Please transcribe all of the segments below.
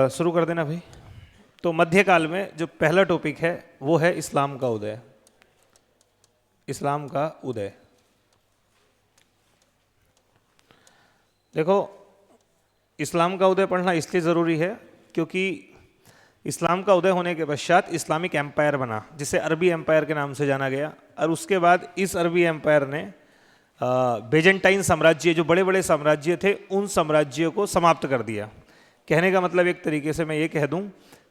शुरू कर देना भाई। तो मध्यकाल में जो पहला टॉपिक है वो है इस्लाम का उदय। इस्लाम का उदय। देखो, इस्लाम का उदय पढ़ना इसलिए ज़रूरी है क्योंकि इस्लाम का उदय होने के पश्चात इस्लामिक एम्पायर बना, जिसे अरबी एम्पायर के नाम से जाना गया। और उसके बाद इस अरबी एम्पायर ने बेजेंटाइन साम्राज्य, जो बड़े बड़े साम्राज्य थे, उन साम्राज्यों को समाप्त कर दिया। कहने का मतलब एक तरीके से मैं ये कह दूं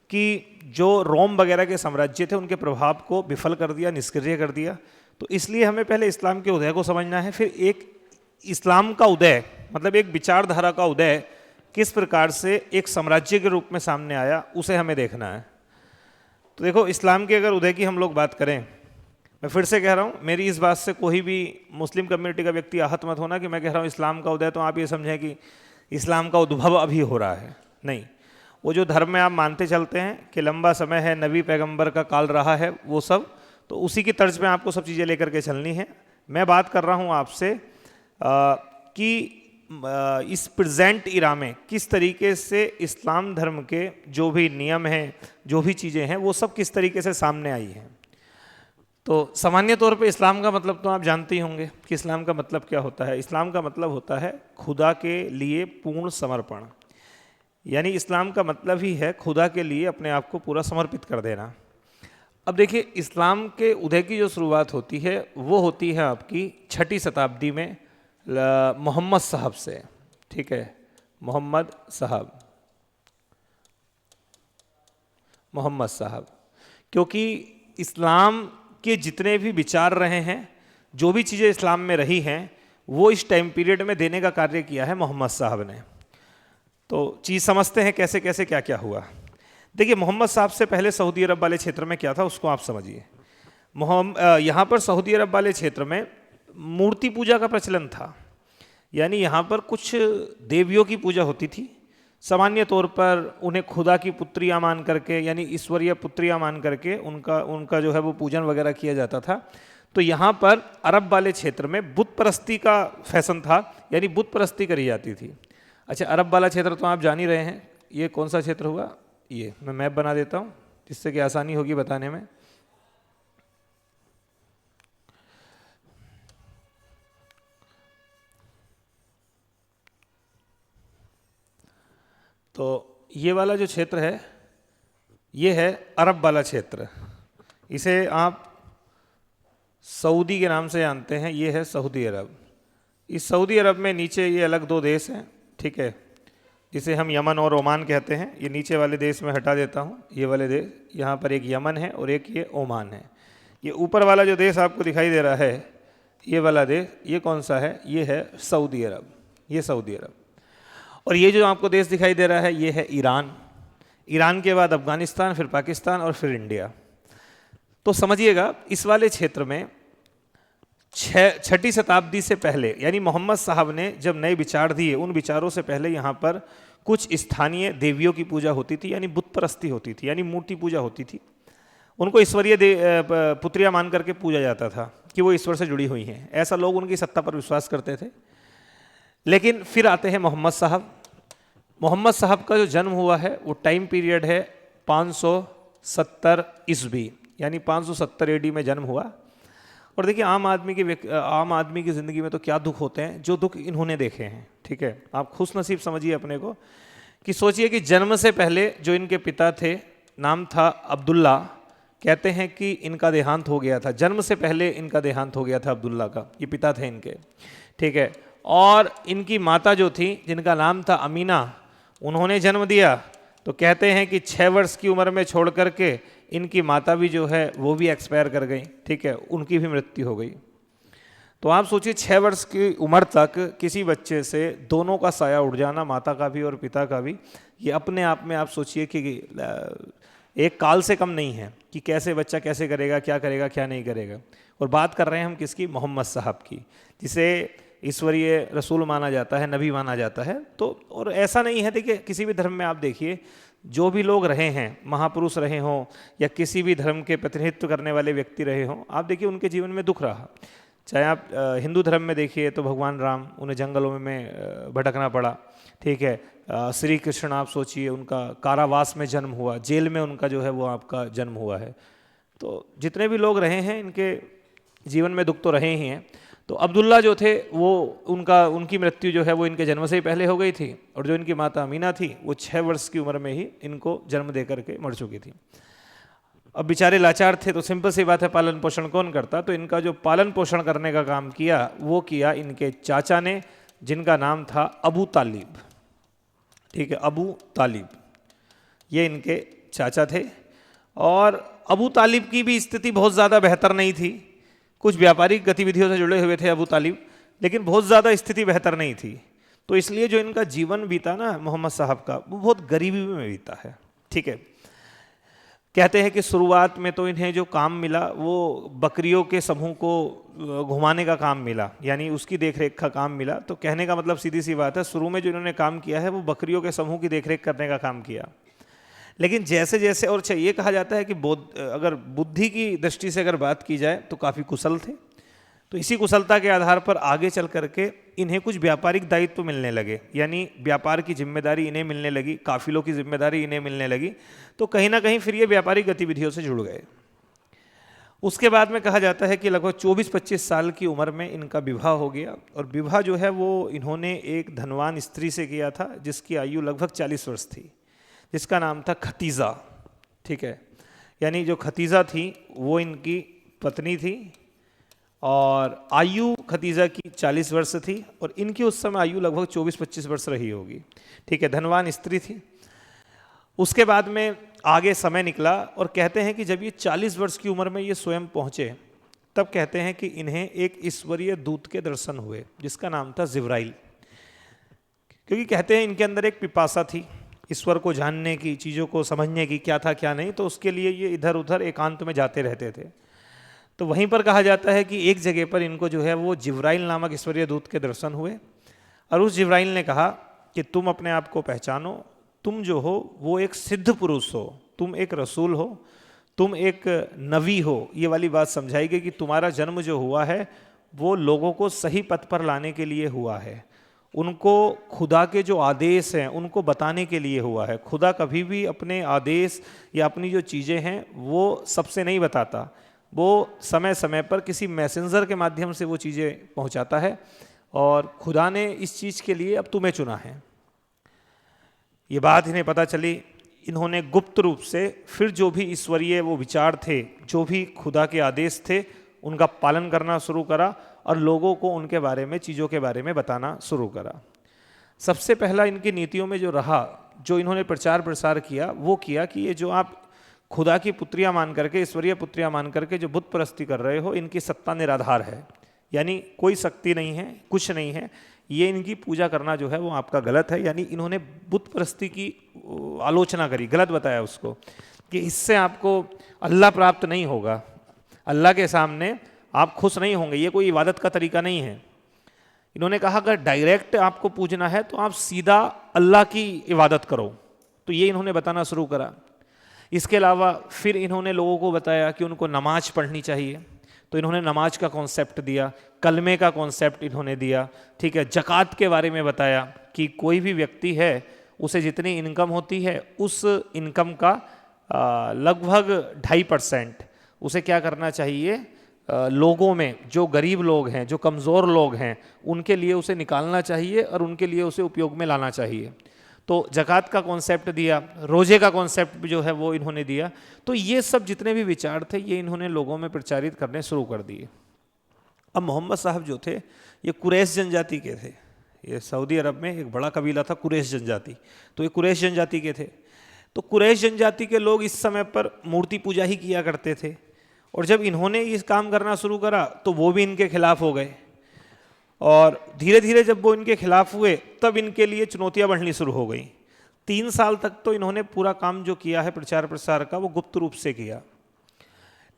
कि जो रोम वगैरह के साम्राज्य थे उनके प्रभाव को विफल कर दिया, निष्क्रिय कर दिया। तो इसलिए हमें पहले इस्लाम के उदय को समझना है, फिर एक इस्लाम का उदय मतलब एक विचारधारा का उदय किस प्रकार से एक साम्राज्य के रूप में सामने आया उसे हमें देखना है। तो देखो, इस्लाम के अगर उदय की हम लोग बात करें, मैं फिर से कह रहा हूँ, मेरी इस बात से कोई भी मुस्लिम कम्युनिटी का व्यक्ति आहत मत होना कि मैं कह रहा हूँ इस्लाम का उदय तो आप ये समझें कि इस्लाम का उद्भव अभी हो रहा है। नहीं, वो जो धर्म में आप मानते चलते हैं कि लंबा समय है, नबी पैगंबर का काल रहा है, वो सब तो उसी की तर्ज में आपको सब चीज़ें लेकर के चलनी है। मैं बात कर रहा हूँ आपसे कि इस प्रेजेंट इरा में किस तरीके से इस्लाम धर्म के जो भी नियम हैं, जो भी चीज़ें हैं, वो सब किस तरीके से सामने आई हैं। तो सामान्य तौर पे इस्लाम का मतलब तो आप जानते ही होंगे कि इस्लाम का मतलब क्या होता है। इस्लाम का मतलब होता है खुदा के लिए पूर्ण समर्पण, यानी इस्लाम का मतलब ही है खुदा के लिए अपने आप को पूरा समर्पित कर देना। अब देखिए, इस्लाम के उदय की जो शुरुआत होती है वो होती है आपकी 6ठी शताब्दी में मोहम्मद साहब से। ठीक है, मोहम्मद साहब, क्योंकि इस्लाम के जितने भी विचार रहे हैं, जो भी चीज़ें इस्लाम में रही हैं, वो इस टाइम पीरियड में देने का कार्य किया है मोहम्मद साहब ने। तो चीज़ समझते हैं कैसे कैसे क्या क्या हुआ। देखिए, मोहम्मद साहब से पहले सऊदी अरब वाले क्षेत्र में क्या था उसको आप समझिए। यहाँ पर सऊदी अरब वाले क्षेत्र में मूर्ति पूजा का प्रचलन था, यानी यहाँ पर कुछ देवियों की पूजा होती थी। सामान्य तौर पर उन्हें खुदा की पुत्रियाँ मान करके, यानी ईश्वरीय पुत्रियाँ मान करके उनका जो है वो पूजन वगैरह किया जाता था। तो यहाँ पर अरब वाले क्षेत्र में बुत परस्ती का फैशन था, यानी बुत परस्ती करी जाती थी। अच्छा, अरब वाला क्षेत्र तो आप जान ही रहे हैं, ये कौन सा क्षेत्र हुआ। ये मैं मैप बना देता हूँ जिससे कि आसानी होगी बताने में। तो ये वाला जो क्षेत्र है ये है अरब वाला क्षेत्र, इसे आप सऊदी के नाम से जानते हैं। ये है सऊदी अरब। इस सऊदी अरब में नीचे ये अलग दो देश हैं, ठीक है, जिसे हम यमन और ओमान कहते हैं। ये नीचे वाले देश में हटा देता हूँ, ये वाले देश, यहाँ पर एक यमन है और एक ये ओमान है। ये ऊपर वाला जो देश आपको दिखाई दे रहा है, ये वाला देश, ये कौन सा है, ये है सऊदी अरब। ये सऊदी अरब। और ये जो आपको देश दिखाई दे रहा है ये है ईरान। ईरान के बाद अफगानिस्तान, फिर पाकिस्तान और फिर इंडिया। तो समझिएगा, इस वाले क्षेत्र में 6ठी शताब्दी से पहले, यानी मोहम्मद साहब ने जब नए विचार दिए, उन विचारों से पहले यहाँ पर कुछ स्थानीय देवियों की पूजा होती थी, यानी बुत परस्ती होती थी, यानी मूर्ति पूजा होती थी। उनको ईश्वरीय पुत्रियाँ मान करके पूजा जाता था कि वो ईश्वर से जुड़ी हुई हैं, ऐसा लोग उनकी सत्ता पर विश्वास करते थे। लेकिन फिर आते हैं मोहम्मद साहब। मोहम्मद साहब का जो जन्म हुआ है वो टाइम पीरियड है 570 ईस्वी, यानी 570 एडी में जन्म हुआ। और देखिए, आम आदमी की ज़िंदगी में तो क्या दुख होते हैं, जो दुख इन्होंने देखे हैं। ठीक है, आप खुश नसीब समझिए अपने को कि सोचिए कि जन्म से पहले जो इनके पिता थे, नाम था अब्दुल्ला, कहते हैं कि इनका देहांत हो गया था। जन्म से पहले इनका देहांत हो गया था अब्दुल्ला का, ये पिता थे इनके। ठीक है, और इनकी माता जो थी, जिनका नाम था अमीना, उन्होंने जन्म दिया। तो कहते हैं कि 6 वर्ष की उम्र में छोड़ करके इनकी माता भी जो है वो भी एक्सपायर कर गई। ठीक है, उनकी भी मृत्यु हो गई। तो आप सोचिए, 6 वर्ष की उम्र तक किसी बच्चे से दोनों का साया उड़ जाना, माता का भी और पिता का भी, ये अपने आप में आप सोचिए कि एक काल से कम नहीं है कि कैसे बच्चा कैसे करेगा, क्या नहीं करेगा। और बात कर रहे हैं हम किसकी, मोहम्मद साहब की, जिसे ईश्वरीय रसूल माना जाता है, नबी माना जाता है। तो और ऐसा नहीं है, देखिए किसी भी धर्म में आप देखिए, जो भी लोग रहे हैं, महापुरुष रहे हों या किसी भी धर्म के प्रतिनिधित्व करने वाले व्यक्ति रहे हों, आप देखिए उनके जीवन में दुख रहा, चाहे आप हिंदू धर्म में देखिए तो भगवान राम, उन्हें जंगलों में भटकना पड़ा, ठीक है। श्री कृष्ण आप सोचिए, उनका कारावास में जन्म हुआ, जेल में उनका जो है वो आपका जन्म हुआ है। तो जितने भी लोग रहे हैं इनके जीवन में दुख तो रहे ही हैं। तो अब्दुल्ला जो थे वो उनकी मृत्यु जो है वो इनके जन्म से ही पहले हो गई थी, और जो इनकी माता अमीना थी वो 6 वर्ष की उम्र में ही इनको जन्म दे करके मर चुकी थी। अब बेचारे लाचार थे तो सिंपल सी बात है, पालन पोषण कौन करता। तो इनका जो पालन पोषण करने का काम किया वो किया इनके चाचा ने, जिनका नाम था अबू तालिब, ठीक है, अबू तालिब, ये इनके चाचा थे। और अबू तालिब की भी स्थिति बहुत ज़्यादा बेहतर नहीं थी, कुछ व्यापारिक गतिविधियों से जुड़े हुए थे अबू तालिब, लेकिन बहुत ज़्यादा स्थिति बेहतर नहीं थी। तो इसलिए जो इनका जीवन बीता ना मोहम्मद साहब का, वो बहुत गरीबी में बीता है, ठीक है। कहते हैं कि शुरुआत में तो इन्हें जो काम मिला वो बकरियों के समूह को घुमाने का काम मिला, यानी उसकी देखरेख का काम मिला। तो कहने का मतलब सीधी सी बात है, शुरू में जो इन्होंने काम किया है वो बकरियों के समूह की देखरेख करने का काम किया। लेकिन जैसे जैसे, और ये कहा जाता है कि अगर बुद्धि की दृष्टि से अगर बात की जाए तो काफ़ी कुशल थे। तो इसी कुशलता के आधार पर आगे चल करके इन्हें कुछ व्यापारिक दायित्व मिलने लगे, यानी व्यापार की जिम्मेदारी इन्हें मिलने लगी, काफिलों की जिम्मेदारी इन्हें मिलने लगी। तो कहीं ना कहीं फिर ये व्यापारिक गतिविधियों से जुड़ गए। उसके बाद में कहा जाता है कि लगभग 24-25 साल की उम्र में इनका विवाह हो गया, और विवाह जो है वो इन्होंने एक धनवान स्त्री से किया था जिसकी आयु लगभग 40 वर्ष थी, जिसका नाम था खतीजा, ठीक है। यानी जो खतीजा थी वो इनकी पत्नी थी, और आयु खतीजा की 40 वर्ष थी, और इनकी उस समय आयु लगभग 24-25 वर्ष रही होगी, ठीक है, धनवान स्त्री थी। उसके बाद में आगे समय निकला, और कहते हैं कि जब ये 40 वर्ष की उम्र में ये स्वयं पहुँचे, तब कहते हैं कि इन्हें एक ईश्वरीय दूत के दर्शन हुए जिसका नाम था जिब्राइल। क्योंकि कहते हैं इनके अंदर एक पिपासा थी ईश्वर को जानने की, चीज़ों को समझने की, क्या था क्या नहीं, तो उसके लिए ये इधर उधर एकांत में जाते रहते थे। तो वहीं पर कहा जाता है कि एक जगह पर इनको जो है वो जिब्राइल नामक ईश्वरीय दूत के दर्शन हुए, और उस जिब्राइल ने कहा कि तुम अपने आप को पहचानो, तुम जो हो वो एक सिद्ध पुरुष हो, तुम एक रसूल हो, तुम एक नबी हो। ये वाली बात समझाई गई कि तुम्हारा जन्म जो हुआ है वो लोगों को सही पथ पर लाने के लिए हुआ है, उनको खुदा के जो आदेश हैं उनको बताने के लिए हुआ है। खुदा कभी भी अपने आदेश या अपनी जो चीज़ें हैं वो सबसे नहीं बताता, वो समय समय पर किसी मैसेंजर के माध्यम से वो चीज़ें पहुंचाता है, और खुदा ने इस चीज़ के लिए अब तुम्हें चुना है। ये बात इन्हें पता चली, इन्होंने गुप्त रूप से फिर जो भी ईश्वरीय वो विचार थे, जो भी खुदा के आदेश थे, उनका पालन करना शुरू करा, और लोगों को उनके बारे में, चीज़ों के बारे में बताना शुरू करा। सबसे पहला इनकी नीतियों में जो रहा, जो इन्होंने प्रचार प्रसार किया, वो किया कि ये जो आप खुदा की पुत्रियां मान करके, ईश्वरीय पुत्रियां मान करके जो बुत परस्ती कर रहे हो, इनकी सत्ता निराधार है, यानी कोई शक्ति नहीं है, कुछ नहीं है, ये इनकी पूजा करना जो है वो आपका गलत है। यानी इन्होंने बुत परस्ती की आलोचना करी, गलत बताया उसको कि इससे आपको अल्लाह प्राप्त नहीं होगा, अल्लाह के सामने आप खुश नहीं होंगे, ये कोई इबादत का तरीका नहीं है। इन्होंने कहा अगर डायरेक्ट आपको पूजना है तो आप सीधा अल्लाह की इबादत करो, तो ये इन्होंने बताना शुरू करा। इसके अलावा फिर इन्होंने लोगों को बताया कि उनको नमाज पढ़नी चाहिए, तो इन्होंने नमाज का कॉन्सेप्ट दिया, कलमे का कॉन्सेप्ट इन्होंने दिया, ठीक है। ज़कात के बारे में बताया कि कोई भी व्यक्ति है उसे जितनी इनकम होती है उस इनकम का लगभग 2.5% उसे क्या करना चाहिए, लोगों में जो गरीब लोग हैं, जो कमज़ोर लोग हैं, उनके लिए उसे निकालना चाहिए और उनके लिए उसे उपयोग में लाना चाहिए। तो ज़कात का कॉन्सेप्ट दिया, रोज़े का कॉन्सेप्ट जो है वो इन्होंने दिया। तो ये सब जितने भी विचार थे ये इन्होंने लोगों में प्रचारित करने शुरू कर दिए। अब मोहम्मद साहब जो थे ये कुरैश जनजाति के थे, ये सऊदी अरब में एक बड़ा कबीला था कुरैश जनजाति, तो ये कुरैश जनजाति के थे। तो कुरैश जनजाति के लोग इस समय पर मूर्ति पूजा ही किया करते थे, और जब इन्होंने इस काम करना शुरू करा तो वो भी इनके खिलाफ हो गए, और धीरे धीरे जब वो इनके खिलाफ हुए तब इनके लिए चुनौतियां बढ़नी शुरू हो गई। 3 साल तक तो इन्होंने पूरा काम जो किया है प्रचार प्रसार का वो गुप्त रूप से किया,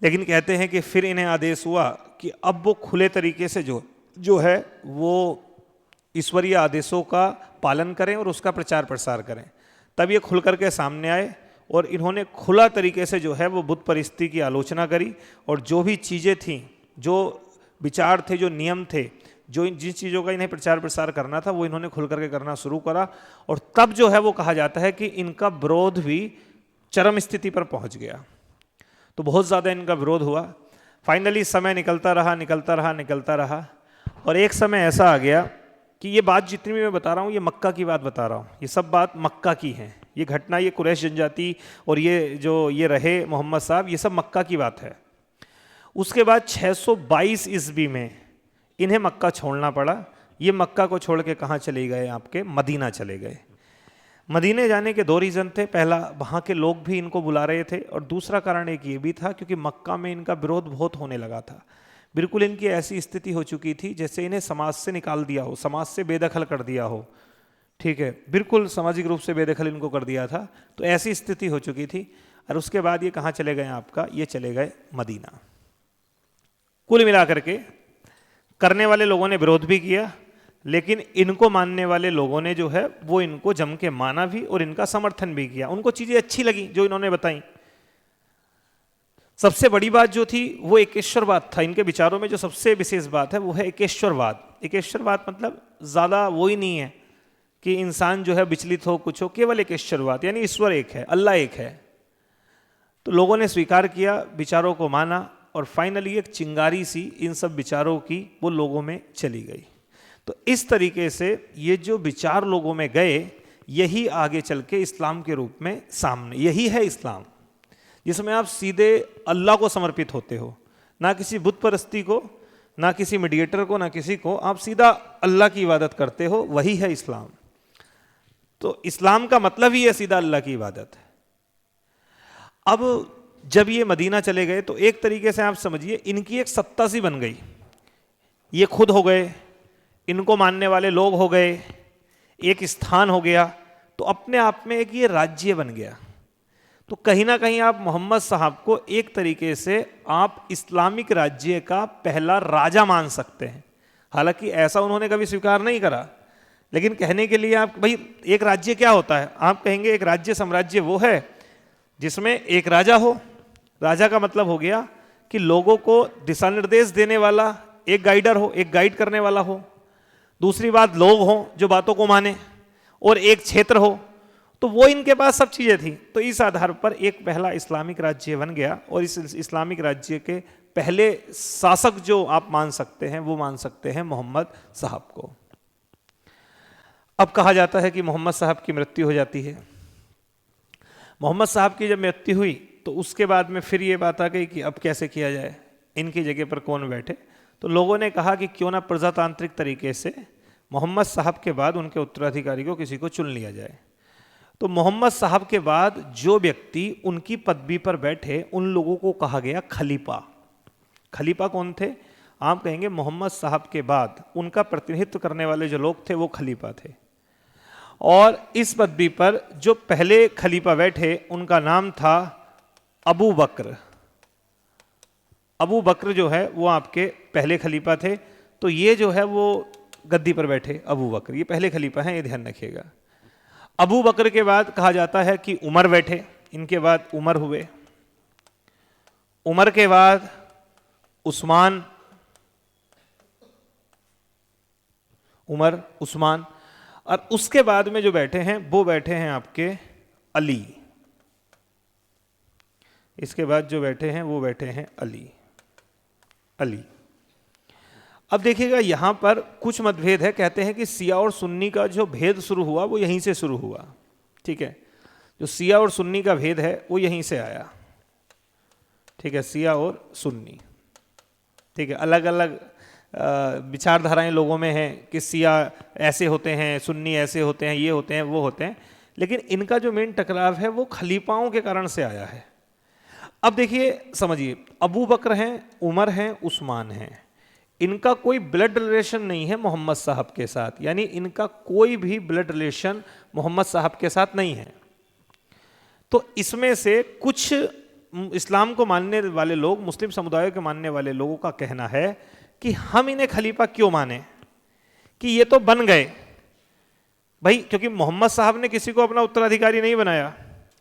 लेकिन कहते हैं कि फिर इन्हें आदेश हुआ कि अब वो खुले तरीके से जो है वो ईश्वरीय आदेशों का पालन करें और उसका प्रचार प्रसार करें। तब ये खुल करके सामने आए और इन्होंने खुला तरीके से जो है वो बुत परस्ती की आलोचना करी, और जो भी चीज़ें थीं, जो विचार थे, जो नियम थे, जो जिन चीज़ों का इन्हें प्रचार प्रसार करना था वो इन्होंने खुल करके करना शुरू करा। और तब जो है वो कहा जाता है कि इनका विरोध भी चरम स्थिति पर पहुंच गया। तो बहुत ज़्यादा इनका विरोध हुआ। फाइनली समय निकलता रहा निकलता रहा निकलता रहा, और एक समय ऐसा आ गया कि ये बात जितनी भी मैं बता रहा हूँ, ये मक्का की बात बता रहा हूँ, ये सब बात मक्का की है। ये घटना, ये कुरैश जनजाति और ये जो ये रहे मोहम्मद साहब, ये सब मक्का की बात है। उसके बाद 622 ईस्वी में इन्हें मक्का छोड़ना पड़ा। ये मक्का को छोड़ के कहाँ चले गए? आपके मदीना चले गए। मदीने जाने के दो रीज़न थे। पहला, वहाँ के लोग भी इनको बुला रहे थे, और दूसरा कारण एक ये भी था क्योंकि मक्का में इनका विरोध बहुत होने लगा था। बिल्कुल इनकी ऐसी स्थिति हो चुकी थी जैसे इन्हें समाज से निकाल दिया हो, समाज से बेदखल कर दिया हो। ठीक है, बिल्कुल सामाजिक रूप से बेदखल इनको कर दिया था। तो ऐसी स्थिति हो चुकी थी। और उसके बाद ये कहाँ चले गए आपका? ये चले गए मदीना। कुल मिलाकर के करने वाले लोगों ने विरोध भी किया, लेकिन इनको मानने वाले लोगों ने जो है वो इनको जम के माना भी और इनका समर्थन भी किया। उनको चीज़ें अच्छी लगी जो इन्होंने बताई। सबसे बड़ी बात जो थी वो एकेश्वरवाद था। इनके विचारों में जो सबसे विशेष बात है वो है एकेश्वरवाद। एकेश्वरवाद मतलब ज़्यादा वो ही नहीं है कि इंसान जो है विचलित हो, कुछ हो, केवल एकेश्वरवाद, यानी ईश्वर एक है, अल्लाह एक है। तो लोगों ने स्वीकार किया, विचारों को माना, और फाइनली एक चिंगारी सी इन सब विचारों की वो लोगों में चली गई। तो इस तरीके से ये जो विचार लोगों में गए, यही आगे चल के इस्लाम के रूप में सामने, यही है इस्लाम, जिसमें आप सीधे अल्लाह को समर्पित होते हो, ना किसी बुत परस्ती को, ना किसी मीडिएटर को, ना किसी को, आप सीधा अल्लाह की इबादत करते हो। वही है इस्लाम। तो इस्लाम का मतलब ही है सीधा अल्लाह की इबादत। अब जब ये मदीना चले गए तो एक तरीके से आप समझिए इनकी एक सत्ता सी बन गई। ये खुद हो गए, इनको मानने वाले लोग हो गए, एक स्थान हो गया, तो अपने आप में एक ये राज्य बन गया। तो कहीं ना कहीं आप मोहम्मद साहब को एक तरीके से आप इस्लामिक राज्य का पहला राजा मान सकते हैं। हालांकि ऐसा उन्होंने कभी स्वीकार नहीं करा, लेकिन कहने के लिए आप, भाई एक राज्य क्या होता है? आप कहेंगे एक राज्य साम्राज्य वो है जिसमें एक राजा हो। राजा का मतलब हो गया कि लोगों को दिशा निर्देश देने वाला एक गाइडर हो, एक गाइड करने वाला हो। दूसरी बात, लोग हों जो बातों को माने, और एक क्षेत्र हो। तो वो इनके पास सब चीज़ें थी। तो इस आधार पर एक पहला इस्लामिक राज्य बन गया, और इस इस्लामिक राज्य के पहले शासक जो आप मान सकते हैं वो मान सकते हैं मोहम्मद साहब को। अब कहा जाता है कि मोहम्मद साहब की मृत्यु हो जाती है। मोहम्मद साहब की जब मृत्यु हुई तो उसके बाद में फिर ये बात आ गई कि अब कैसे किया जाए, इनकी जगह पर कौन बैठे। तो लोगों ने कहा कि क्यों ना प्रजातांत्रिक तरीके से मोहम्मद साहब के बाद उनके उत्तराधिकारी को किसी को चुन लिया जाए। तो मोहम्मद साहब के बाद जो व्यक्ति उनकी पदवी पर बैठे उन लोगों को कहा गया खलीफा। खलीफा कौन थे? आप कहेंगे मोहम्मद साहब के बाद उनका प्रतिनिधित्व करने वाले जो लोग थे वो खलीफा थे। और इस पदवी पर जो पहले खलीफा बैठे उनका नाम था अबू बकर। अबू बकर जो है वो आपके पहले खलीफा थे। तो ये जो है वो गद्दी पर बैठे अबू बकर, ये पहले खलीफा हैं, ये ध्यान रखिएगा। अबू बकर के बाद कहा जाता है कि उमर बैठे, इनके बाद उमर हुए। उमर के बाद उस्मान, उमर, उस्मान, और उसके बाद में जो बैठे हैं वो बैठे हैं आपके अली। इसके बाद जो बैठे हैं वो बैठे हैं अली। अली। अब देखिएगा यहां पर कुछ मतभेद है। कहते हैं कि सिया और सुन्नी का जो भेद शुरू हुआ वो यहीं से शुरू हुआ। ठीक है, जो सिया और सुन्नी का भेद है वो यहीं से आया। ठीक है, सिया और सुन्नी। ठीक है, अलग अलग विचारधाराएं लोगों में हैं कि सिया ऐसे होते हैं, सुन्नी ऐसे होते हैं, ये होते हैं, वो होते हैं, लेकिन इनका जो मेन टकराव है वो खलीफाओं के कारण से आया है। अब देखिए, समझिए, अबू बकर हैं, उमर हैं, उस्मान हैं, इनका कोई ब्लड रिलेशन नहीं है मोहम्मद साहब के साथ, यानी इनका कोई भी ब्लड रिलेशन मोहम्मद साहब के साथ नहीं है। तो इसमें से कुछ इस्लाम को मानने वाले लोग, मुस्लिम समुदायों के मानने वाले लोगों का कहना है कि हम इन्हें खलीफा क्यों माने, कि ये तो बन गए भाई, क्योंकि मोहम्मद साहब ने किसी को अपना उत्तराधिकारी नहीं बनाया,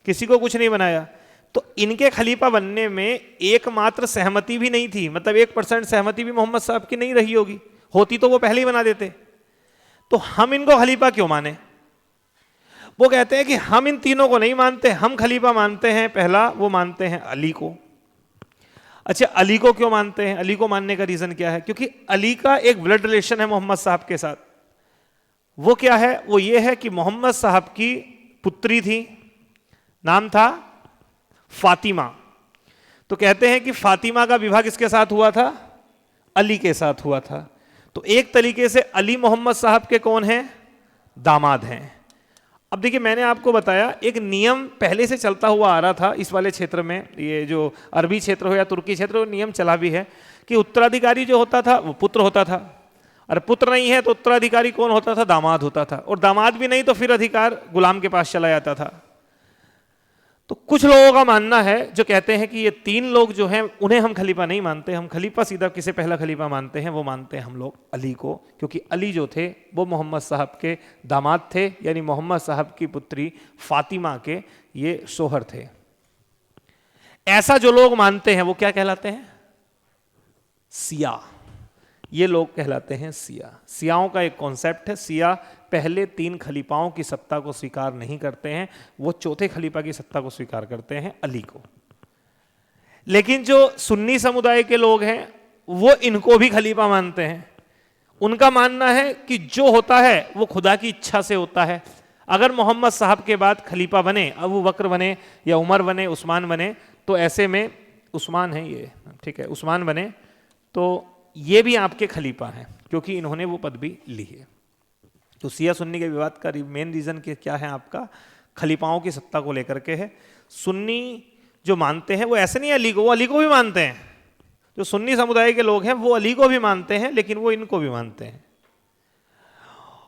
किसी को कुछ नहीं बनाया। तो इनके खलीफा बनने में एकमात्र सहमति भी नहीं थी, मतलब 1% सहमति भी मोहम्मद साहब की नहीं रही होगी, होती तो वो पहले ही बना देते। तो हम इनको खलीफा क्यों माने? वो कहते हैं कि हम इन तीनों को नहीं मानते, हम खलीफा मानते हैं पहला, वो मानते हैं अली को। अच्छा, अली को क्यों मानते हैं? अली को मानने का रीजन क्या है? क्योंकि अली का एक ब्लड रिलेशन है मोहम्मद साहब के साथ। वो क्या है? वो ये है कि मोहम्मद साहब की पुत्री थी, नाम था फातिमा। तो कहते हैं कि फातिमा का विवाह किसके साथ हुआ था? अली के साथ हुआ था। तो एक तरीके से अली मोहम्मद साहब के कौन हैं? दामाद हैं। अब देखिए, मैंने आपको बताया एक नियम पहले से चलता हुआ आ रहा था इस वाले क्षेत्र में, ये जो अरबी क्षेत्र हो या तुर्की क्षेत्र हो, नियम चला भी है कि उत्तराधिकारी जो होता था वो पुत्र होता था, और पुत्र नहीं है तो उत्तराधिकारी कौन होता था? दामाद होता था, और दामाद भी नहीं तो फिर अधिकार गुलाम के पास चला जाता था। तो कुछ लोगों का मानना है जो कहते हैं कि ये तीन लोग जो हैं उन्हें हम खलीफा नहीं मानते, हम खलीफा सीधा किसे पहला खलीफा मानते हैं, वो मानते हैं हम लोग अली को, क्योंकि अली जो थे वो मोहम्मद साहब के दामाद थे, यानी मोहम्मद साहब की पुत्री फातिमा के ये शोहर थे। ऐसा जो लोग मानते हैं वो क्या कहलाते हैं? सिया। ये लोग कहलाते हैं सिया। सियाओं का एक कॉन्सेप्ट है, सिया पहले तीन खलीफाओं की सत्ता को स्वीकार नहीं करते हैं, वो चौथे खलीफा की सत्ता को स्वीकार करते हैं, अली को। लेकिन जो सुन्नी समुदाय के लोग हैं वो इनको भी खलीफा मानते हैं। उनका मानना है कि जो होता है वो खुदा की इच्छा से होता है। अगर मोहम्मद साहब के बाद खलीफा बने, अबू बकर बने या उमर बने, उस्मान बने, तो ऐसे में उस्मान है ये, ठीक है, उस्मान बने तो ये भी आपके खलीफा हैं, क्योंकि इन्होंने वो पद भी ली है। तो सिया सुन्नी के विवाद का मेन रीजन क्या है? आपका खलीफाओं की सत्ता को लेकर के है। सुन्नी जो मानते हैं वो ऐसे नहीं अली को, वो अली को भी मानते हैं। जो सुन्नी समुदाय के लोग हैं वो अली को भी मानते हैं, लेकिन वो इनको भी मानते हैं।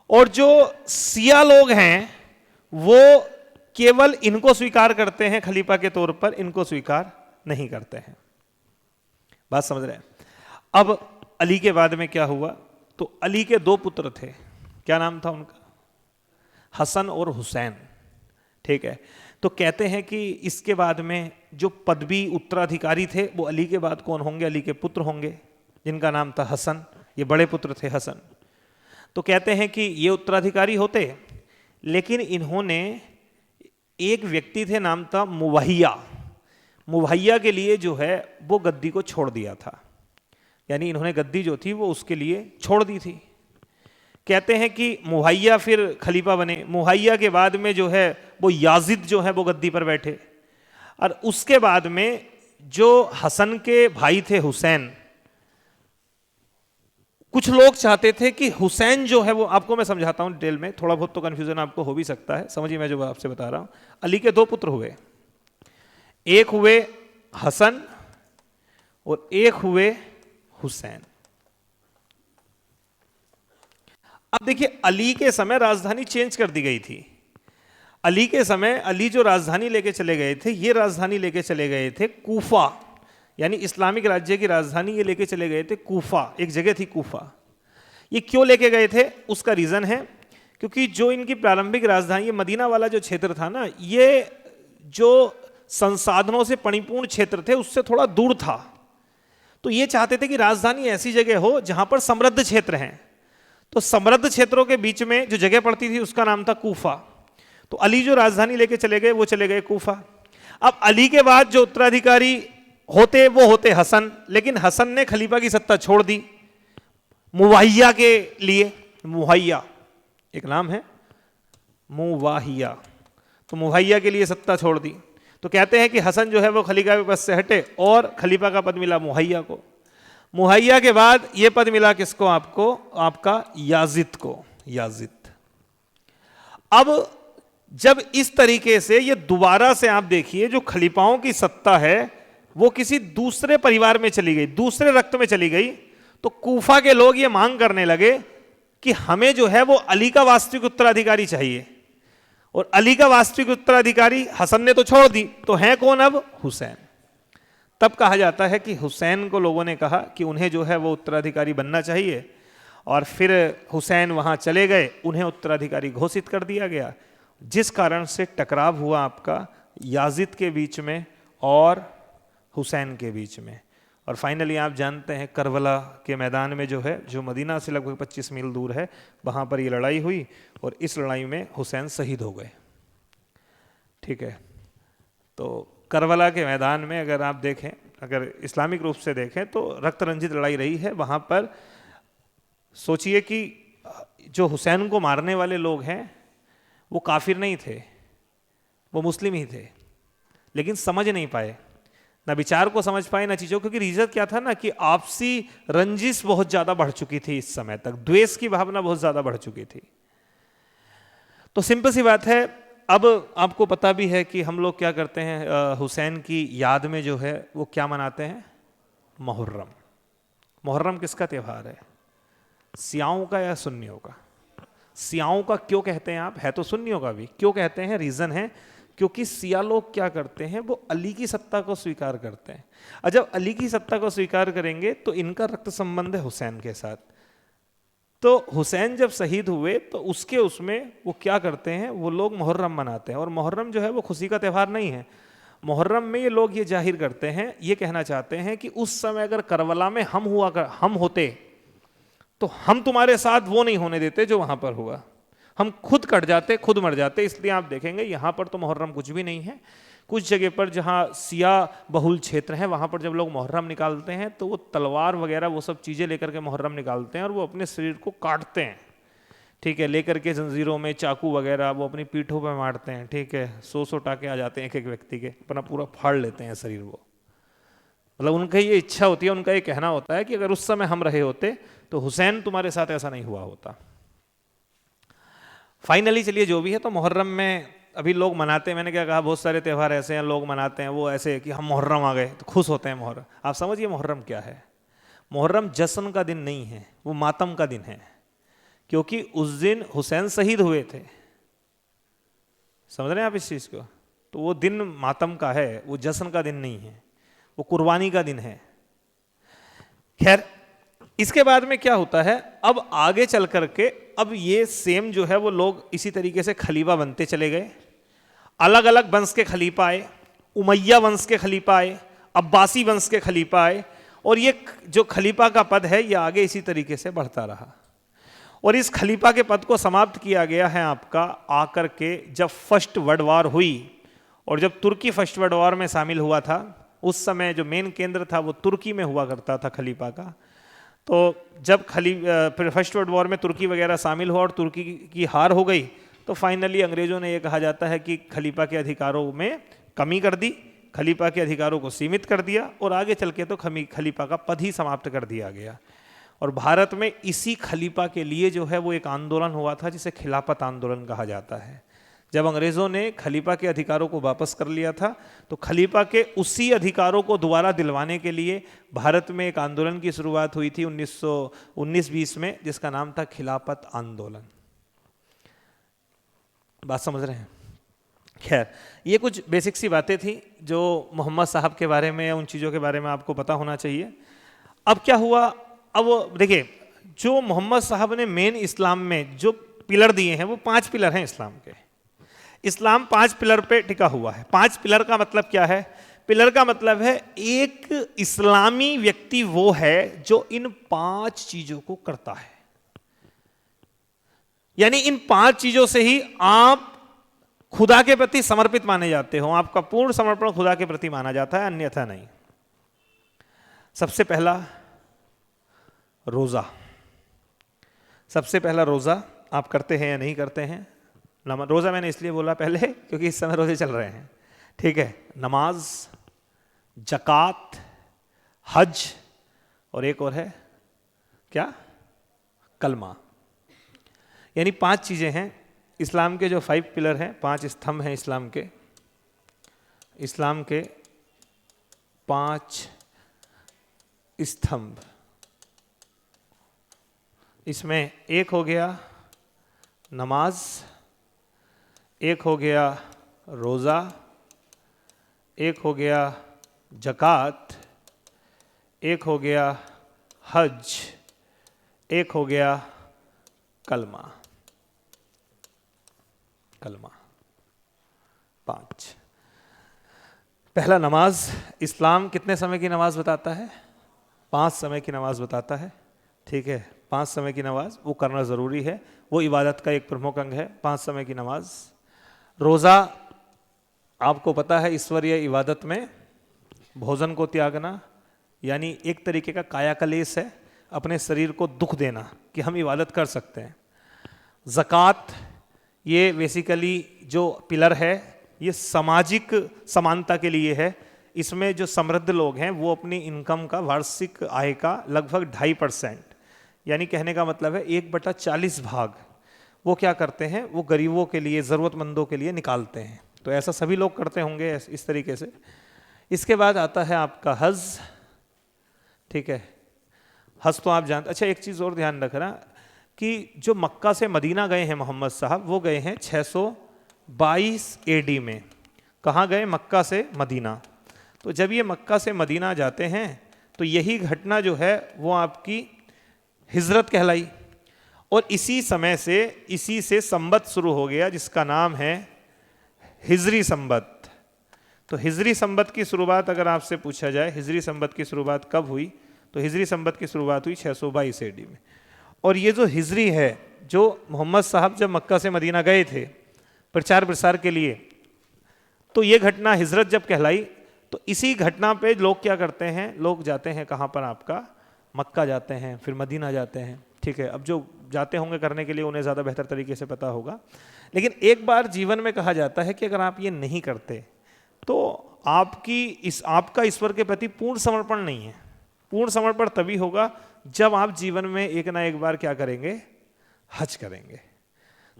और जो सिया लोग हैं वो केवल इनको स्वीकार करते हैं खलीफा के तौर पर, इनको स्वीकार नहीं करते हैं। बात समझ रहे हैं? अब अली के बाद में क्या हुआ? तो अली के दो पुत्र थे, क्या नाम था उनका? हसन और हुसैन, ठीक है। तो कहते हैं कि इसके बाद में जो पदवी उत्तराधिकारी थे वो अली के बाद कौन होंगे? अली के पुत्र होंगे, जिनका नाम था हसन। ये बड़े पुत्र थे हसन। तो कहते हैं कि ये उत्तराधिकारी होते, लेकिन इन्होंने एक व्यक्ति थे, नाम था मुवहिया। मुवहिया के लिए जो है वो गद्दी को छोड़ दिया था, यानी इन्होंने गद्दी जो थी वो उसके लिए छोड़ दी थी। कहते हैं कि मुहैया फिर खलीफा बने। मुहैया के बाद में जो है वो याजिद जो है वो गद्दी पर बैठे, और उसके बाद में जो हसन के भाई थे हुसैन, कुछ लोग चाहते थे कि हुसैन जो है वो, आपको मैं समझाता हूं डिटेल में, थोड़ा बहुत तो कंफ्यूजन आपको हो भी सकता है, समझिए मैं जो आपसे बता रहा हूं। अली के दो पुत्र हुए, एक हुए हसन और एक हुए हुसैन। अब देखिए, अली के समय राजधानी चेंज कर दी गई थी। अली के समय अली जो राजधानी लेके चले गए थे, ये राजधानी लेके चले गए थे कूफा, यानी इस्लामिक राज्य की राजधानी ये लेके चले गए थे कूफा। एक जगह थी कूफा। ये क्यों लेके गए थे? उसका रीजन है क्योंकि जो इनकी प्रारंभिक राजधानी, ये मदीना वाला जो क्षेत्र था ना, ये जो संसाधनों से परिपूर्ण क्षेत्र थे उससे थोड़ा दूर था। तो ये चाहते थे कि राजधानी ऐसी जगह हो जहां पर समृद्ध क्षेत्र हैं। तो समृद्ध क्षेत्रों के बीच में जो जगह पड़ती थी उसका नाम था कूफा। तो अली जो राजधानी लेके चले गए वो चले गए कूफा। अब अली के बाद जो उत्तराधिकारी होते वो होते हसन, लेकिन हसन ने खलीफा की सत्ता छोड़ दी मुवहिया के लिए। मुवहिया एक नाम है, मुवहिया, तो मुवहिया के लिए सत्ता छोड़ दी। तो कहते हैं कि हसन जो है वो खलीफा के पद से हटे और खलीफा का पद मिला मुहैया को। मुहैया के बाद ये पद मिला किसको? आपको, आपका याजिद को, याजिद। अब जब इस तरीके से ये दोबारा से आप देखिए, जो खलीफाओं की सत्ता है वो किसी दूसरे परिवार में चली गई, दूसरे रक्त में चली गई, तो कूफा के लोग ये मांग करने लगे कि हमें जो है वो अली का वास्तविक उत्तराधिकारी चाहिए। और अली का वास्तविक उत्तराधिकारी हसन ने तो छोड़ दी, तो हैं कौन अब? हुसैन। तब कहा जाता है कि हुसैन को लोगों ने कहा कि उन्हें जो है वो उत्तराधिकारी बनना चाहिए, और फिर हुसैन वहां चले गए, उन्हें उत्तराधिकारी घोषित कर दिया गया, जिस कारण से टकराव हुआ आपका याजिद के बीच में और हुसैन के बीच में। और फाइनली आप जानते हैं करबला के मैदान में जो है, जो मदीना से लगभग 25 मील दूर है, वहाँ पर ये लड़ाई हुई और इस लड़ाई में हुसैन शहीद हो गए। ठीक है, तो करबला के मैदान में अगर आप देखें, अगर इस्लामिक रूप से देखें तो रक्त रंजित लड़ाई रही है। वहाँ पर सोचिए कि जो हुसैन को मारने वाले लोग हैं वो काफिर नहीं थे, वो मुस्लिम ही थे, लेकिन समझ नहीं पाए, ना विचार को समझ पाए ना चीज़ों, क्योंकि रीजन क्या था ना कि आपसी रंजिश बहुत ज़्यादा बढ़ चुकी थी। इस समय तक द्वेष की भावना बहुत ज़्यादा बढ़ चुकी थी। तो सिंपल सी बात है, अब आपको पता भी है कि हम लोग क्या करते हैं, हुसैन की याद में जो है वो क्या मनाते हैं, मुहर्रम। मुहर्रम किसका त्यौहार है, सियाओं का या सुन्नियों का? सियाओं का क्यों कहते हैं आप, है तो सुन्नियों का भी। क्यों कहते हैं, रीज़न है क्योंकि सिया लोग क्या करते हैं, वो अली की सत्ता को स्वीकार करते हैं। और जब अली की सत्ता को स्वीकार करेंगे तो इनका रक्त संबंध है हुसैन के साथ। तो हुसैन जब शहीद हुए तो उसमें वो क्या करते हैं, वो लोग मुहर्रम मनाते हैं। और मुहर्रम जो है वो खुशी का त्यौहार नहीं है। मुहर्रम में ये लोग ये जाहिर करते हैं, ये कहना चाहते हैं कि उस समय अगर करबला में हम होते तो हम तुम्हारे साथ वो नहीं होने देते जो वहां पर हुआ, हम खुद कट जाते, खुद मर जाते। इसलिए आप देखेंगे यहां पर तो मुहर्रम कुछ भी नहीं है। कुछ जगह पर जहां सिया बहुल क्षेत्र है वहां पर जब लोग मुहर्रम निकालते हैं तो वो तलवार वगैरह वो सब चीजें लेकर के मुहर्रम निकालते हैं और वो अपने शरीर को काटते हैं। ठीक है, लेकर के जंजीरों में चाकू वगैरह वो अपनी पीठों पर मारते हैं। ठीक है, 100 टाके आ जाते हैं एक एक व्यक्ति के, अपना पूरा फाड़ लेते हैं शरीर वो। मतलब उनका ये इच्छा होती है, उनका ये कहना होता है कि अगर उस समय हम रहे होते तो हुसैन तुम्हारे साथ ऐसा नहीं हुआ होता। फाइनली चलिए जो भी है, तो मुहर्रम में अभी लोग मनाते हैं। मैंने क्या कहा, बहुत सारे त्यौहार ऐसे हैं लोग मनाते हैं, वो ऐसे कि हम मुहर्रम आ गए तो खुश होते हैं। मुहर्रम, आप समझिए मुहर्रम क्या है। मुहर्रम जश्न का दिन नहीं है, वो मातम का दिन है, क्योंकि उस दिन हुसैन शहीद हुए थे। समझ रहे हैं आप इस चीज को? तो वो दिन मातम का है, वो जश्न का दिन नहीं है, वो कुर्बानी का दिन है। खैर, इसके बाद में क्या होता है, अब आगे चल करके अब ये सेम जो है वो लोग इसी तरीके से खलीफा बनते चले गए। अलग अलग वंश के खलीफा आए, उमैया वंश के खलीफा आए, अब्बासी वंश के खलीफा आए, और ये जो खलीफा का पद है ये आगे इसी तरीके से बढ़ता रहा। और इस खलीफा के पद को समाप्त किया गया है आपका आकर के जब फर्स्ट वर्ल्ड वॉर हुई, और जब तुर्की फर्स्ट वर्ल्ड वॉर में शामिल हुआ था, उस समय जो मेन केंद्र था वो तुर्की में हुआ करता था खलीफा का। तो जब फर्स्ट वर्ल्ड वॉर में तुर्की वगैरह शामिल हुआ और तुर्की की हार हो गई, तो फाइनली अंग्रेजों ने यह कहा जाता है कि खलीफा के अधिकारों में कमी कर दी, खलीफा के अधिकारों को सीमित कर दिया, और आगे चल के तो खलीफा का पद ही समाप्त कर दिया गया। और भारत में इसी खलीफा के लिए जो है वो एक आंदोलन हुआ था जिसे खिलाफत आंदोलन कहा जाता है। जब अंग्रेज़ों ने खलीफा के अधिकारों को वापस कर लिया था, तो खलीफा के उसी अधिकारों को दोबारा दिलवाने के लिए भारत में एक आंदोलन की शुरुआत हुई थी 1919-20 में, जिसका नाम था खिलाफत आंदोलन। बात समझ रहे हैं? खैर, ये कुछ बेसिक सी बातें थी जो मोहम्मद साहब के बारे में, उन चीज़ों के बारे में आपको पता होना चाहिए। अब क्या हुआ, अब देखिए, जो मोहम्मद साहब ने मेन इस्लाम में जो पिलर दिए हैं वो 5 पिलर हैं इस्लाम के। इस्लाम 5 पिलर पे टिका हुआ है। 5 पिलर का मतलब क्या है? पिलर का मतलब है एक इस्लामी व्यक्ति वो है जो इन 5 चीजों को करता है। यानी इन 5 चीजों से ही आप खुदा के प्रति समर्पित माने जाते हो, आपका पूर्ण समर्पण खुदा के प्रति माना जाता है, अन्यथा नहीं। सबसे पहला रोजा। सबसे पहला रोजा आप करते हैं या नहीं करते हैं? रोजा मैंने इसलिए बोला पहले क्योंकि इस समय रोजे चल रहे हैं। ठीक है, नमाज, जकात, हज, और एक और है क्या, कलमा। यानी 5 चीजें हैं इस्लाम के, जो 5 पिलर हैं, 5 स्तंभ हैं इस्लाम के। इस्लाम के 5 स्तंभ, इसमें एक हो गया नमाज, एक हो गया रोज़ा, एक हो गया जकात, एक हो गया हज, एक हो गया कलमा। कलमा 5। पहला, नमाज। इस्लाम कितने समय की नमाज बताता है? 5 समय की नमाज बताता है। ठीक है, 5 समय की नमाज वो करना ज़रूरी है, वो इबादत का एक प्रमुख अंग है, 5 समय की नमाज। रोज़ा, आपको पता है ईश्वरीय इबादत में भोजन को त्यागना यानी एक तरीके का कायाकलेश है, अपने शरीर को दुख देना कि हम इबादत कर सकते हैं। ज़कात, ये बेसिकली जो पिलर है ये सामाजिक समानता के लिए है। इसमें जो समृद्ध लोग हैं वो अपनी इनकम का, वार्षिक आय का लगभग 2.5%, यानी कहने का मतलब है 1/40 भाग वो क्या करते हैं, वो गरीबों के लिए, ज़रूरतमंदों के लिए निकालते हैं। तो ऐसा सभी लोग करते होंगे इस तरीके से। इसके बाद आता है आपका हज। ठीक है, हज तो आप जानते। अच्छा, एक चीज़ और ध्यान रखना कि जो मक्का से मदीना गए हैं मोहम्मद साहब, वो गए हैं 622 AD में। कहाँ गए? मक्का से मदीना। तो जब ये मक्का से मदीना जाते हैं तो यही घटना जो है वो आपकी हिजरत कहलाई, और इसी समय से, इसी से संबत शुरू हो गया जिसका नाम है हिजरी संबत। तो हिजरी संबत की शुरुआत अगर आपसे पूछा जाए हिजरी संबत की शुरुआत कब हुई, तो हिजरी संबत की शुरुआत हुई 622 AD में। और ये जो हिजरी है, जो मोहम्मद साहब जब मक्का से मदीना गए थे प्रचार प्रसार के लिए, तो ये घटना हिजरत जब कहलाई, तो इसी घटना पे लोग क्या करते हैं, लोग जाते हैं कहाँ पर आपका, मक्का जाते हैं, फिर मदीना जाते हैं। ठीक है, अब जो जाते होंगे करने के लिए उन्हें ज़्यादा बेहतर तरीके से पता होगा, लेकिन एक बार जीवन में कहा जाता है कि अगर आप ये नहीं करते तो आपका ईश्वर के प्रति पूर्ण समर्पण नहीं है। पूर्ण समर्पण तभी होगा जब आप जीवन में एक ना एक बार क्या करेंगे, हज करेंगे।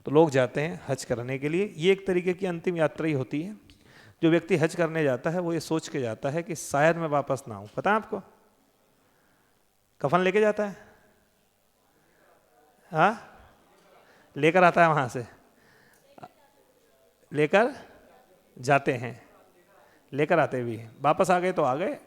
तो लोग जाते हैं हज करने के लिए, ये एक तरीके की अंतिम यात्रा ही होती है। जो व्यक्ति हज करने जाता है वो ये सोच के जाता है कि शायद मैं वापस ना आऊं। पता है आपको? कफन लेके जाता है, हाँ, लेकर आता है, वहां से लेकर जाते हैं, लेकर आते भी हैं। वापस आ गए तो आ गए,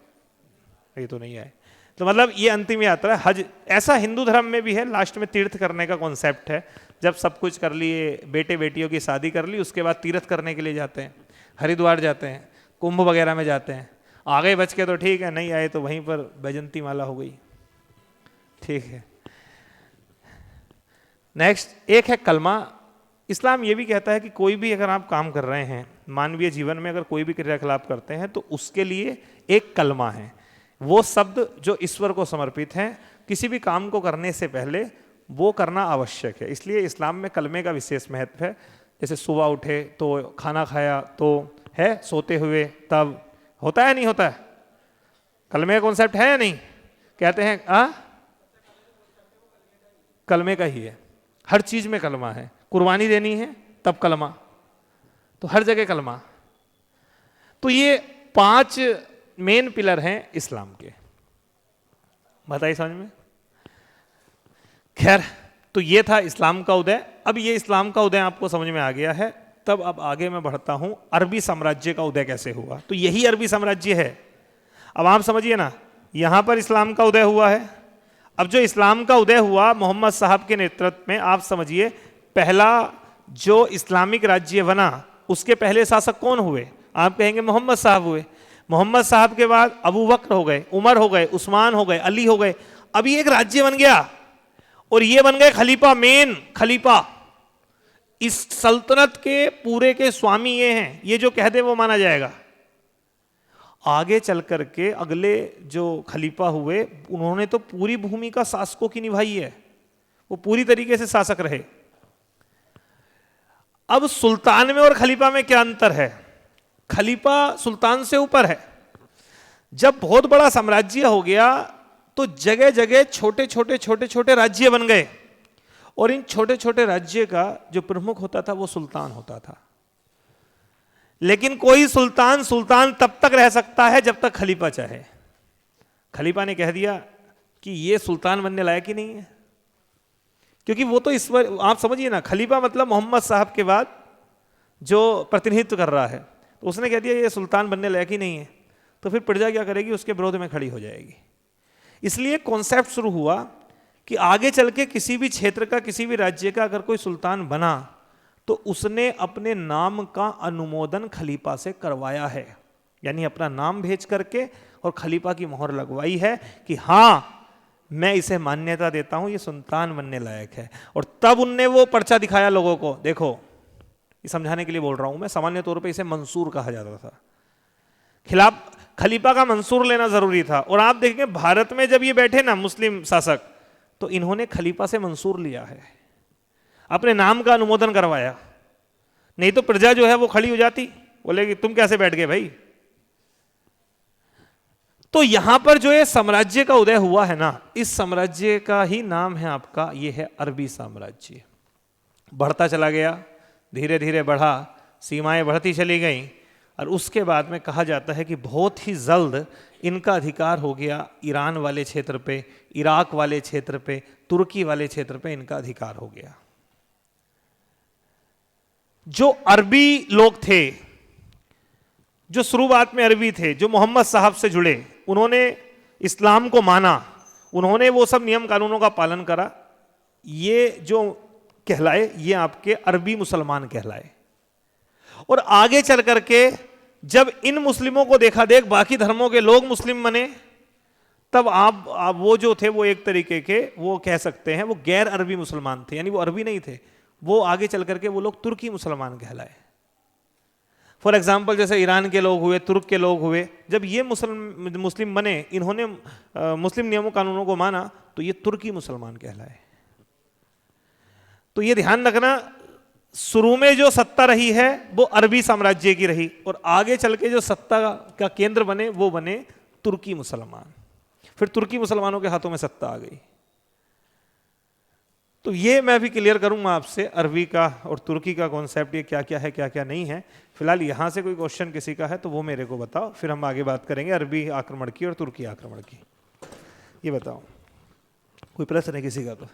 ये तो नहीं आए। तो मतलब ये अंतिम यात्रा है हज। ऐसा हिंदू धर्म में भी है, लास्ट में तीर्थ करने का कॉन्सेप्ट है। जब सब कुछ कर लिए, बेटे बेटियों की शादी कर ली, उसके बाद तीर्थ करने के लिए जाते हैं, हरिद्वार जाते हैं, कुंभ वगैरह में जाते हैं। आ गए बच के तो ठीक है, नहीं आए तो वहीं पर बैजंती माला हो गई। ठीक है, नेक्स्ट एक है कलमा। इस्लाम ये भी कहता है कि कोई भी अगर आप काम कर रहे हैं मानवीय जीवन में, अगर कोई भी क्रियाकलाप करते हैं तो उसके लिए एक कलमा है, वो शब्द जो ईश्वर को समर्पित है। किसी भी काम को करने से पहले वो करना आवश्यक है, इसलिए इस्लाम में कलमे का विशेष महत्व है। जैसे सुबह उठे तो, खाना खाया तो, है सोते हुए तब, होता है नहीं होता है? कलमे का कॉन्सेप्ट है या नहीं? कहते हैं कलमे का ही है, हर चीज में कलमा है। कुर्बानी देनी है तब कलमा, तो हर जगह कलमा। तो ये 5 मेन पिलर हैं इस्लाम के। बताइए समझ में? खैर, तो ये था इस्लाम का उदय। अब ये इस्लाम का उदय आपको समझ में आ गया है, तब अब आगे मैं बढ़ता हूं, अरबी साम्राज्य का उदय कैसे हुआ। तो यही अरबी साम्राज्य है। अब आप समझिए ना, यहां पर इस्लाम का उदय हुआ है। अब जो इस्लाम का उदय हुआ मोहम्मद साहब के नेतृत्व में, आप समझिए पहला जो इस्लामिक राज्य बना उसके पहले शासक कौन हुए? आप कहेंगे मोहम्मद साहब हुए। मोहम्मद साहब के बाद अबू बकर हो गए, उमर हो गए, उस्मान हो गए, अली हो गए। अभी एक राज्य बन गया और ये बन गए खलीफा, मेन खलीफा। इस सल्तनत के पूरे के स्वामी ये हैं, ये जो कह दे वो माना जाएगा। आगे चल करके अगले जो खलीफा हुए उन्होंने तो पूरी भूमिका शासकों की निभाई है, वो पूरी तरीके से शासक रहे। अब सुल्तान में और खलीफा में क्या अंतर है? खलीफा सुल्तान से ऊपर है। जब बहुत बड़ा साम्राज्य हो गया तो जगह जगह छोटे छोटे छोटे छोटे राज्य बन गए, और इन छोटे छोटे राज्य का जो प्रमुख होता था वो सुल्तान होता था। लेकिन कोई सुल्तान सुल्तान तब तक रह सकता है जब तक खलीफा चाहे। खलीफा ने कह दिया कि ये सुल्तान बनने लायक ही नहीं है, क्योंकि वो तो ईश्वर, आप समझिए ना, खलीफा मतलब मोहम्मद साहब के बाद जो प्रतिनिधित्व कर रहा है, तो उसने कह दिया ये सुल्तान बनने लायक ही नहीं है, तो फिर प्रजा क्या करेगी? उसके विरोध में खड़ी हो जाएगी। इसलिए कॉन्सेप्ट शुरू हुआ कि आगे चल के किसी भी क्षेत्र का, किसी भी राज्य का अगर कोई सुल्तान बना तो उसने अपने नाम का अनुमोदन खलीफा से करवाया है। यानी अपना नाम भेज करके और खलीफा की मोहर लगवाई है कि हाँ मैं इसे मान्यता देता हूं, ये सुल्तान बनने लायक है। और तब उनने वो पर्चा दिखाया लोगों को, देखो ये समझाने के लिए बोल रहा हूं मैं, सामान्य तौर पे इसे मंसूर कहा जाता था। खलीफा का मंसूर लेना जरूरी था। और आप देखेंगे भारत में जब ये बैठे ना मुस्लिम शासक, तो इन्होंने खलीफा से मंसूर लिया है, अपने नाम का अनुमोदन करवाया। नहीं तो प्रजा जो है वो खड़ी हो जाती, बोलेगी तुम कैसे बैठ गए भाई। तो यहां पर जो ये साम्राज्य का उदय हुआ है ना, इस साम्राज्य का ही नाम है आपका, ये है अरबी साम्राज्य। बढ़ता चला गया, धीरे धीरे बढ़ा, सीमाएं बढ़ती चली गई, और उसके बाद में कहा जाता है कि बहुत ही जल्द इनका अधिकार हो गया ईरान वाले क्षेत्र पे, इराक वाले क्षेत्र पे, तुर्की वाले क्षेत्र पे इनका अधिकार हो गया। जो अरबी लोग थे, जो शुरुआत में अरबी थे, जो मोहम्मद साहब से जुड़े, उन्होंने इस्लाम को माना, उन्होंने वो सब नियम कानूनों का पालन करा, ये जो कहलाए ये आपके अरबी मुसलमान कहलाए। और आगे चल करके जब इन मुस्लिमों को देखा देख बाकी धर्मों के लोग मुस्लिम बने, तब आप वो जो थे वो एक तरीके के, वो कह सकते हैं वो गैर अरबी मुसलमान थे, यानी वो अरबी नहीं थे, वो आगे चल करके वो लोग तुर्की मुसलमान कहलाए। फॉर एग्जाम्पल जैसे ईरान के लोग हुए, तुर्क के लोग हुए, जब ये मुस्लिम बने, इन्होंने मुस्लिम नियमों कानूनों को माना, तो ये तुर्की मुसलमान कहलाए। तो ये ध्यान रखना, शुरू में जो सत्ता रही है वो अरबी साम्राज्य की रही, और आगे चल के जो सत्ता का केंद्र बने वो बने तुर्की मुसलमान। फिर तुर्की मुसलमानों के हाथों में सत्ता आ गई। तो ये मैं भी क्लियर करूंगा आपसे अरबी का और तुर्की का कॉन्सेप्ट, ये क्या क्या है क्या क्या नहीं है। फिलहाल यहाँ से कोई क्वेश्चन किसी का है तो वो मेरे को बताओ, फिर हम आगे बात करेंगे अरबी आक्रमण की और तुर्की आक्रमण की। ये बताओ, कोई प्रश्न है किसी का तो?